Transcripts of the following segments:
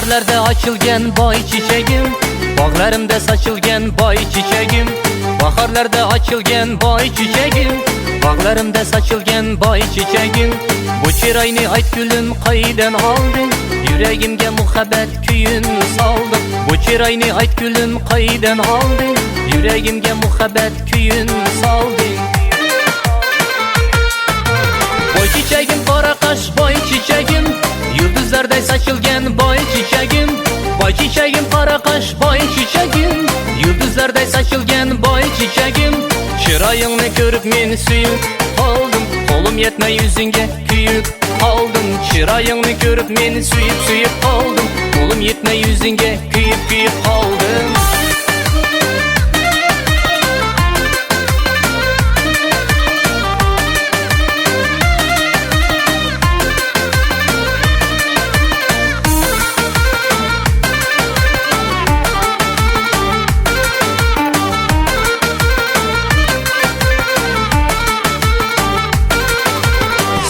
Bahorlarda açılgan boy çiçeğim, bağlarımda saçılgan boy çiçeğim. Bahorlarda açılgan boy çiçeğim, bağlarımda saçılgan boy çiçeğim. Bu çırayını ayt gülüm qaydan aldın, yüreğimge muhabbet küyün saldın. Bu çırayını ayt gülüm qaydan aldın, yüreğimge muhabbet küyün saldın. Boy çiçeğim kara kaş boy çiçeğim, yıldızlarday saçılgan boy çiçeğim. Boy çiçeğim kara kaş boy çiçeğim, yıldızlarday saçılgan boy çiçeğim. Çırayını görüp men suyup kaldım, kolum yetme yüzünge küyüp kaldım. Çırayını görüp men suyup kaldım, kolum yetme yüzünge küyüp kaldım.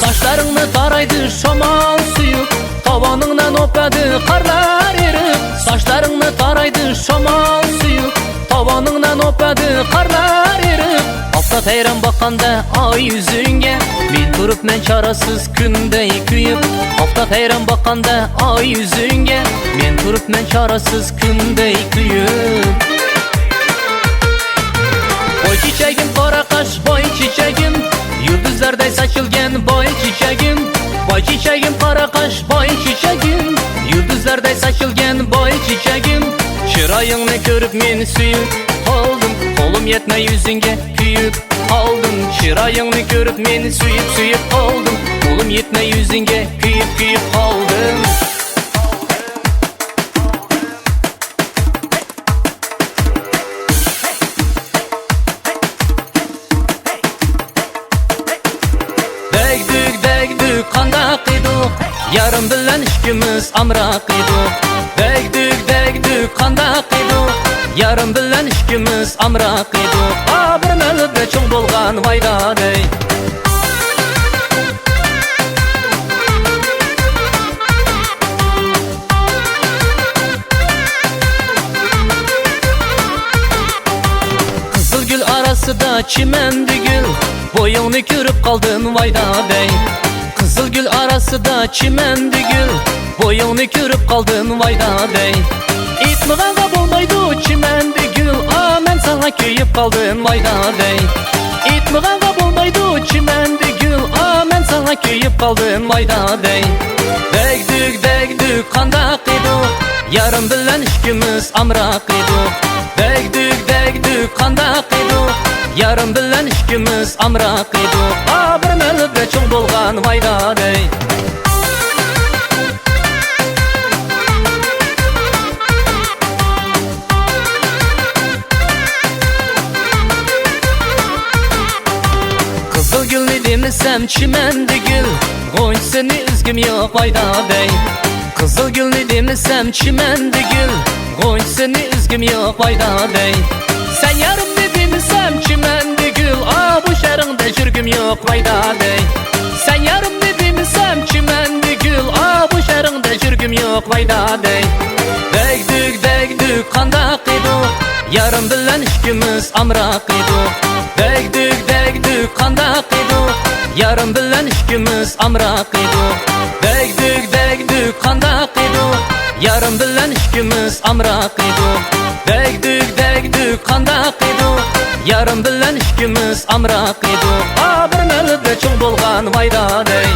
Saçlarını taraydı şamal suyu, tavanından opadı karlar erip. Saçlarını taraydı şamal suyu, tavanından opadı karlar erip. Hafta teyran bakanda ay yüzünge, men turup men çarasız kündey küyüp. Hafta teyran bakanda ay yüzünge, men turup men çarasız kündey küyüp. Boy çiçeğim kara kaş boy çiçeğim, yıldızlarday saçılgan boy çiçeğim. Boy çiçeğim kara kaş boy çiçeğim, yıldızlarday saçılgan boy çiçeğim. Çırayını görüp men suyup kaldım, kolum yetme yüzünge küyüp kaldım. Çırayını görüp men suyup kaldım, kolum yetme yüzünge küyüp kaldım. Degdük kandak idik, yarım bilen işkimiz amrak idik. Degdük kandak idik, yarım bilen işkimiz amrak idik. Bir mülüp çoğ bolgan vayda dey. Kızıl gül arasında çimendi gül, boyunu görüp kaldın vayda dey. Kızıl gül arasında çimendi gül, boyunu görüp kaldın vayda dey. İtmağanğa bulmaydı çimendi gül, men sana köyüp kaldın vayda dey. İtmağanğa bulmaydı çimendi gül, men sana köyüp kaldın vayda dey. Degdük kandak idik, yarım bilen işkimiz amrak idik. Degdük kandak idik, yarım bilen işkimiz amrak idik. Bir mülüp çoğ bolgan vayda dey. Kızıl gülni demisem çimendi gül, go'nsini üzgüm yok vayda dey. Kızıl gülni demisem çimendi gül, go'nsini üzgüm yok vayda dey. Sen yarım demisem çimendi gül, bu şehrinde jürgüm yok vayda dey. Sen yarım demisem çimendi gül, bu şehrinde jürgüm yok vayda dey. Degdük kandak idik, yarım bilen işkimiz amrak idik. Degdük kandak idik, yarım bilen işkimiz amrak idik. Degdük kandak idik, yarım bilen işkimiz amrak idik. Degdük kandak idik, yarım bilen işkimiz amrak idik. Bir mülüp çoğ bolgan vayda dey.